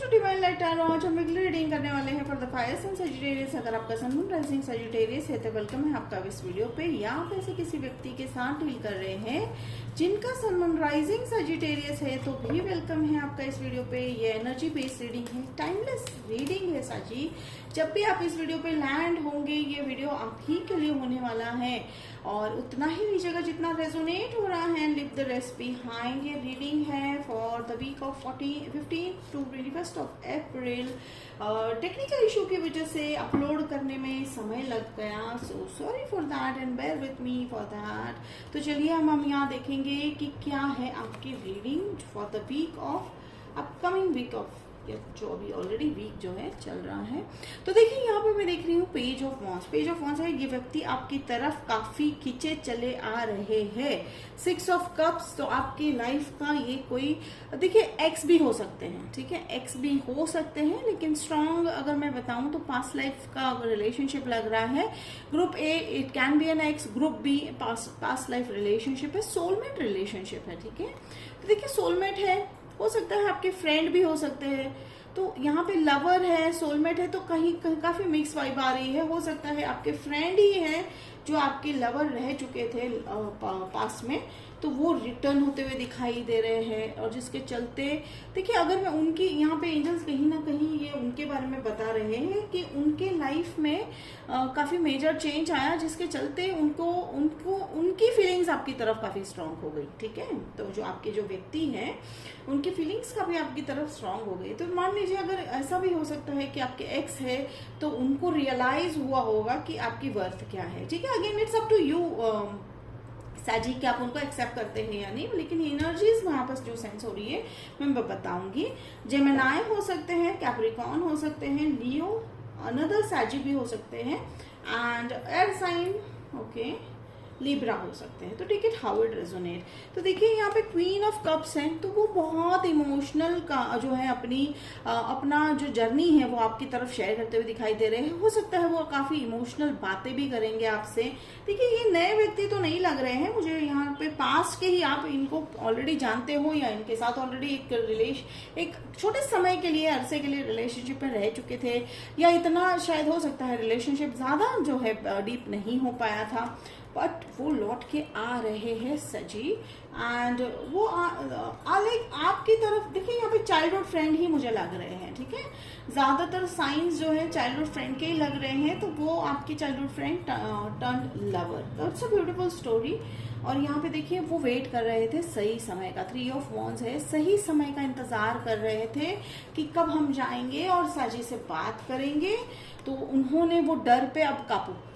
To divine light tarot. आज हम weekly reading करने वाले हैं for the fire sign Sagittarius. अगर आपका सन मून राइजिंग सजिटेरियस है तो वेलकम है आपका इस वीडियो पे। या आप ऐसे किसी व्यक्ति के साथ डील कर रहे हैं जिनका सन मून राइजिंग सजिटेरियस है तो भी वेलकम है आपका इस वीडियो पे। ये एनर्जी बेस्ड रीडिंग है, टाइमलेस रीडिंग है साजी। जब भी आप इस वीडियो पे लैंड होंगे ये वीडियो आप ही के लिए होने वाला है और उतना ही लीजिएगा जितना रेजोनेट हो रहा है। Leave the rest behind. ये रीडिंग है for the week of 15 to 21 of April. Technical issue की वजह से अपलोड करने में समय लग गया, so sorry for that and bear with me for that. तो चलिए हम यहाँ देखेंगे कि क्या है आपकी reading for the week of upcoming week of जो अभी ऑलरेडी वीक जो है चल रहा है। तो देखिए यहाँ पे मैं देख रही हूँ page of wands. Page of wands है, ये व्यक्ति आपकी तरफ काफी खींचे चले आ रहे हैं। 6 ऑफ कप्स, तो आपकी लाइफ का ये कोई देखिए एक्स भी हो सकते हैं, ठीक है, एक्स भी हो सकते हैं, लेकिन स्ट्रॉन्ग अगर मैं बताऊं तो पास्ट लाइफ का रिलेशनशिप लग रहा है। Group A it can be an ex, group B past life relationship है, सोलमेट रिलेशनशिप है, ठीक है। तो देखिए सोलमेट है, हो सकता है आपके फ्रेंड भी हो सकते हैं। तो यहाँ पे लवर है, सोलमेट है, तो कहीं काफी मिक्स वाइब आ रही है। हो सकता है आपके फ्रेंड ही है जो आपके लवर रह चुके थे पास में, तो वो रिटर्न होते हुए दिखाई दे रहे हैं। और जिसके चलते देखिए अगर मैं उनकी यहाँ पे एंजल्स कहीं ना कहीं ये उनके बारे में बता रहे हैं कि उनके लाइफ में काफी मेजर चेंज आया जिसके चलते उनको उनकी फीलिंग्स आपकी तरफ काफी स्ट्रांग हो गई, ठीक है। तो जो आपके जो व्यक्ति हैं उनकी फीलिंग्स काफी आपकी तरफ स्ट्रांग हो गई। तो मान लीजिए अगर ऐसा भी हो सकता है कि आपके एक्स है तो उनको रियलाइज हुआ होगा कि आपकी वर्थ क्या है, ठीक है। Again it's up to you साजी कि आप उनको एक्सेप्ट करते हैं या नहीं, लेकिन एनर्जीज वहां पर जो सेंस हो रही है मैं बताऊंगी। जेमिनाई हो सकते हैं, कैप्रिकॉर्न हो सकते हैं, लियो, अनदर साजी भी हो सकते हैं and air sign, okay, Libra हो सकते हैं। तो take it how it resonate. तो देखिए यहाँ पे क्वीन ऑफ कप्स हैं, तो वो बहुत इमोशनल का जो है अपना जो जर्नी है वो आपकी तरफ शेयर करते हुए दिखाई दे रहे हैं। हो सकता है वो काफी इमोशनल बातें भी करेंगे आपसे। देखिए ये नए व्यक्ति तो नहीं लग रहे हैं मुझे, यहाँ पे पास्ट के ही आप इनको ऑलरेडी जानते हो या इनके साथ ऑलरेडी एक छोटे समय के लिए अरसे के लिए रिलेशनशिप में रह चुके थे, या इतना शायद हो सकता है रिलेशनशिप ज्यादा जो है डीप नहीं हो पाया था, बट वो लौट के आ रहे हैं सजी। एंड वो आपकी तरफ देखिए यहाँ पे चाइल्डहुड फ्रेंड ही मुझे लग रहे हैं, ठीक है। ज्यादातर साइंस जो है चाइल्डहुड फ्रेंड के ही लग रहे हैं, तो वो आपकी childhood friend turn lover. That's a beautiful story. और यहाँ पे देखिए वो वेट कर रहे थे सही समय का, 3 ऑफ वॉन्ड्स है, सही समय का इंतजार कर रहे थे कि कब हम जाएंगे और साजी से बात करेंगे। तो उन्होंने वो डर पे अब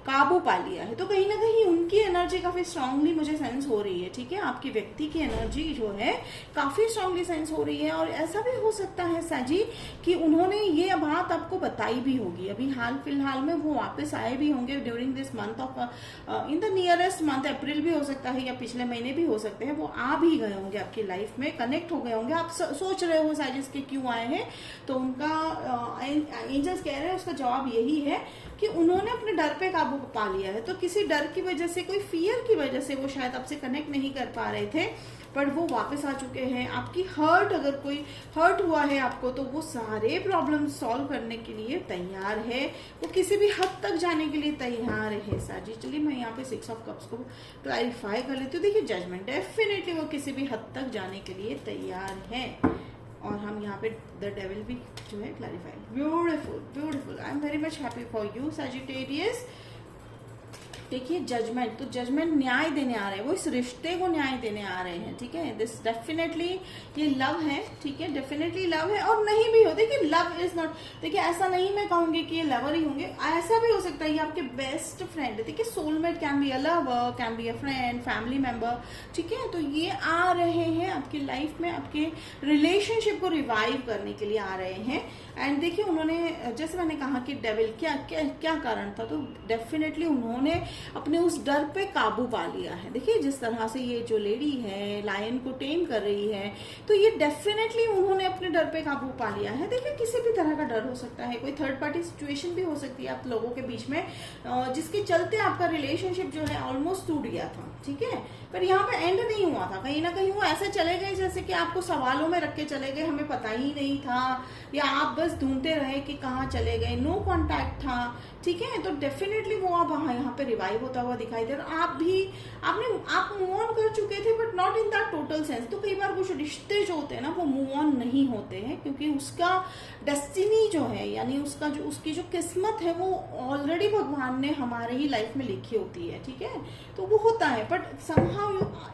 काबू पा लिया है। तो कहीं ना कहीं उनकी एनर्जी काफी स्ट्रांगली मुझे सेंस हो रही है, ठीक है। आपकी व्यक्ति की एनर्जी जो है काफी स्ट्रांगली सेंस हो रही है। और ऐसा भी हो सकता है साजी कि उन्होंने ये बात आपको बताई भी होगी, अभी हाल फिलहाल में वो वापस आए भी होंगे during this month of in the nearest month, अप्रैल भी हो सकता है या पिछले महीने भी हो सकते हैं। वो आ भी गए होंगे आपकी लाइफ में, कनेक्ट हो गए होंगे। आप सोच रहे हो साजिश के क्यों आए हैं, तो उनका एंजल्स कह रहे हैं उसका जवाब यही है कि उन्होंने अपने डर पे काबू पा लिया है। तो किसी डर की वजह से, कोई फियर की वजह से वो शायद आपसे कनेक्ट नहीं कर पा रहे थे, पर वो वापस आ चुके हैं। आपकी अगर कोई हर्ट हुआ है आपको, तो वो सारे प्रॉब्लम सॉल्व करने के लिए तैयार है, वो किसी भी हद तक जाने के लिए तैयार है साजी। चलिए मैं यहाँ पे 6 ऑफ कप्स को क्लैरिफाई कर लेती हूँ। देखिए जजमेंट, डेफिनेटली वो किसी भी हद तक जाने के लिए तैयार है। और हम यहाँ पे द डेविल भी जो है clarified. Beautiful beautiful, I am very much happy for you Sagittarius. देखिए जजमेंट, तो जजमेंट न्याय देने आ रहे हैं, वो इस रिश्ते को न्याय देने आ रहे हैं, ठीक है। दिस डेफिनेटली ये लव है, ठीक है, डेफिनेटली लव है। और नहीं भी हो, देखिए लव इज नॉट, देखिए ऐसा नहीं मैं कहूंगी कि ये लवर ही होंगे, ऐसा भी हो सकता है ये आपके बेस्ट फ्रेंड है। देखिए soulmate can be a lover, can be a friend, family member, ठीक है। तो ये आ रहे हैं आपकी लाइफ में, आपके रिलेशनशिप को रिवाइव करने के लिए आ रहे हैं। एंड देखिए उन्होंने, जैसे मैंने कहा कि डेविल क्या क्या क्या कारण था, तो डेफिनेटली उन्होंने अपने उस डर पे काबू पा लिया है। देखिए जिस तरह से ये जो लेडी है लायन को टेम कर रही है, तो ये डेफिनेटली उन्होंने अपने डर पे काबू पा लिया है। देखिए किसी भी तरह का डर हो सकता है, कोई थर्ड पार्टी सिचुएशन भी हो सकती है आप लोगों के बीच में, जिसके चलते आपका रिलेशनशिप जो है ऑलमोस्ट टूट गया था, ठीक है। पर यहाँ पे एंड नहीं हुआ था, कहीं ना कहीं वो ऐसे चले गए जैसे कि आपको सवालों में रख के चले गए, हमें पता ही नहीं था, या आप बस ढूंढते रहे कि कहाँ चले गए, नो कांटेक्ट था, ठीक है। तो डेफिनेटली वो आप यहाँ पे रिवाइव होता हुआ दिखाई दे रहा। आप मूव ऑन कर चुके थे, but not in that total sense. तो कई बार कुछ रिश्ते जो होते हैं ना वो मूव ऑन नहीं होते हैं, क्योंकि उसका डेस्टिनी जो है, यानी उसकी जो किस्मत है वो ऑलरेडी भगवान ने हमारे ही लाइफ में लिखी होती है, ठीक है। तो वो होता है, बट समहाउ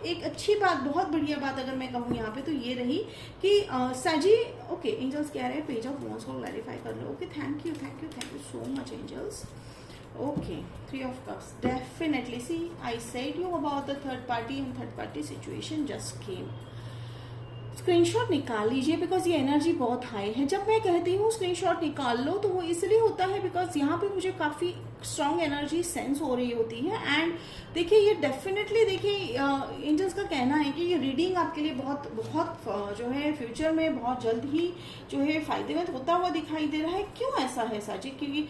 एक अच्छी बात, बहुत बढ़िया बात अगर मैं कहूँ यहाँ पे तो ये रही कि साजी ओके एंजल्स कह रहे हैं पेज ऑफ वॉन्ड्स को क्लैरिफाई कर लो। Okay thank you so much angels. Okay, 3 of Cups. Definitely. See, I said you about the third party situation just came. Screenshot निकाल लीजिए, बिकॉज ये एनर्जी बहुत हाई है। जब मैं कहती हूँ स्क्रीनशॉट निकाल लो तो वो इसलिए होता है बिकॉज यहाँ पे मुझे काफी स्ट्रॉन्ग एनर्जी सेंस हो रही होती है। एंड देखिए ये डेफिनेटली, देखिए एंजल्स का कहना है कि ये रीडिंग आपके लिए बहुत बहुत जो है फ्यूचर में बहुत जल्द ही जो है फायदेमंद होता हुआ दिखाई दे रहा है। क्यों ऐसा है साजी? क्योंकि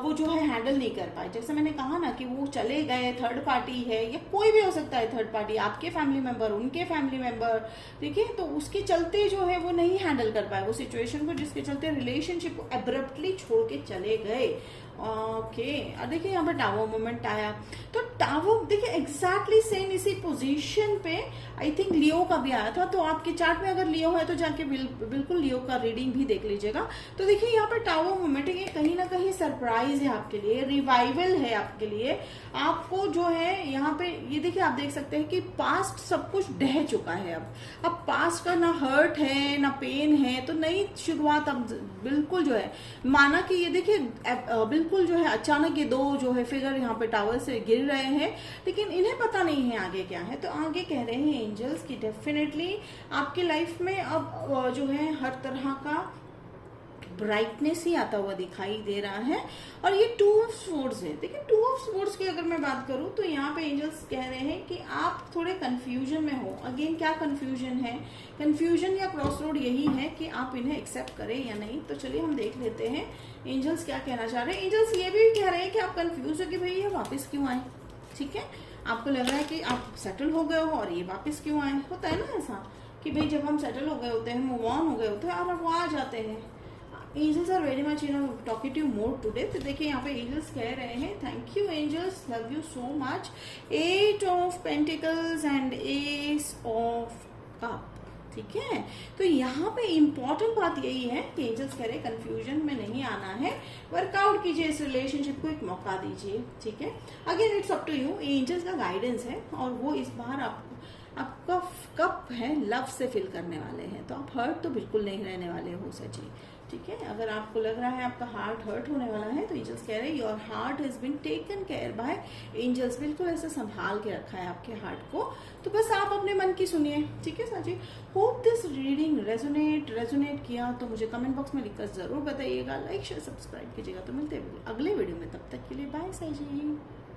वो जो है हैंडल नहीं कर पाए। जैसे मैंने कहा ना कि वो चले गए, थर्ड पार्टी है या कोई भी हो सकता है थर्ड पार्टी, आपके फैमिली मेंबर, उनके फैमिली मेंबर, देखिए तो उसके चलते जो है वो नहीं हैंडल कर पाए वो सिचुएशन को, जिसके चलते रिलेशनशिप को एब्रप्टली छोड़ के चले गए। ओके देखिए यहाँ पर टावर मोमेंट आया, तो टावर देखिए एग्जैक्टली सेम इसी पोजीशन पे आई थिंक लियो का भी आया था। तो आपके चार्ट में अगर लियो है तो जाके बिल्कुल लियो का रीडिंग भी देख लीजिएगा। तो देखिए यहाँ पर टावर मोमेंट है, कहीं ना कहीं सरप्राइज है आपके लिए, रिवाइवल है आपके लिए। आपको जो है यहाँ पे ये देखिए आप देख सकते हैं कि पास्ट सब कुछ ढह चुका है। अब पास्ट का ना हर्ट है ना पेन है, तो नई शुरुआत अब बिल्कुल जो है माना कि ये देखिए बिल्कुल जो है अचानक ये दो जो है फिगर यहाँ पे टावर से गिर रहे हैं, लेकिन इन्हें पता नहीं है आगे क्या है। तो आगे कह रहे हैं एंजल्स की डेफिनेटली आपकी लाइफ में अब जो है हर तरह का ब्राइटनेस ही आता हुआ दिखाई दे रहा है। और ये 2 ऑफ स्वॉर्ड्स है। देखिए 2 ऑफ स्वॉर्ड्स की अगर मैं बात करूं तो यहाँ पे एंजल्स कह रहे हैं कि आप थोड़े कंफ्यूजन में हो। अगेन क्या कंफ्यूजन है? कंफ्यूजन या क्रॉस रोड यही है कि आप इन्हें एक्सेप्ट करें या नहीं। तो चलिए हम देख लेते हैं एंजल्स क्या कहना चाह रहे हैं। एंजल्स ये भी कह रहे हैं कि आप कंफ्यूज हो कि भाई ये वापस क्यों आए, ठीक है। आपको लग रहा है कि आप सेटल हो गए हो और ये वापस क्यों आए। होता है ना ऐसा कि भाई जब हम सेटल हो गए होते हैं, मूव ऑन हो गए होते हैं और वो आ जाते हैं। Angels are very much talkative mode today. तो देखिए यहाँ पे एंजल्स कह रहे हैं thank you angels, love you so much. 8 of pentacles and ace of cup, ठीक है। तो यहाँ पे इम्पोर्टेंट बात यही है कि एंजल्स कह रहे हैं कंफ्यूजन में नहीं आना है, वर्कआउट कीजिए इस रिलेशनशिप को, एक मौका दीजिए, ठीक है। Again it's up to you, angels का गाइडेंस है और वो इस बार आपका कप है लव से फिल करने वाले हैं। तो आप हर्ट तो बिल्कुल नहीं रहने वाले हो सची, ठीक है। अगर आपको लग रहा है आपका हार्ट हर्ट होने वाला है तो एंजल्स कह रहे हैं your heart has been taken care by angels. बिल्कुल ऐसे संभाल के रखा है आपके हार्ट को। तो बस आप अपने मन की सुनिए, ठीक है साजी। होप दिस रीडिंग रेजोनेट किया तो मुझे कमेंट बॉक्स में लिखकर जरूर बताइएगा। लाइक शेयर सब्सक्राइब कीजिएगा। तो मिलते हैं अगले वीडियो में, तब तक के लिए बाय साजी।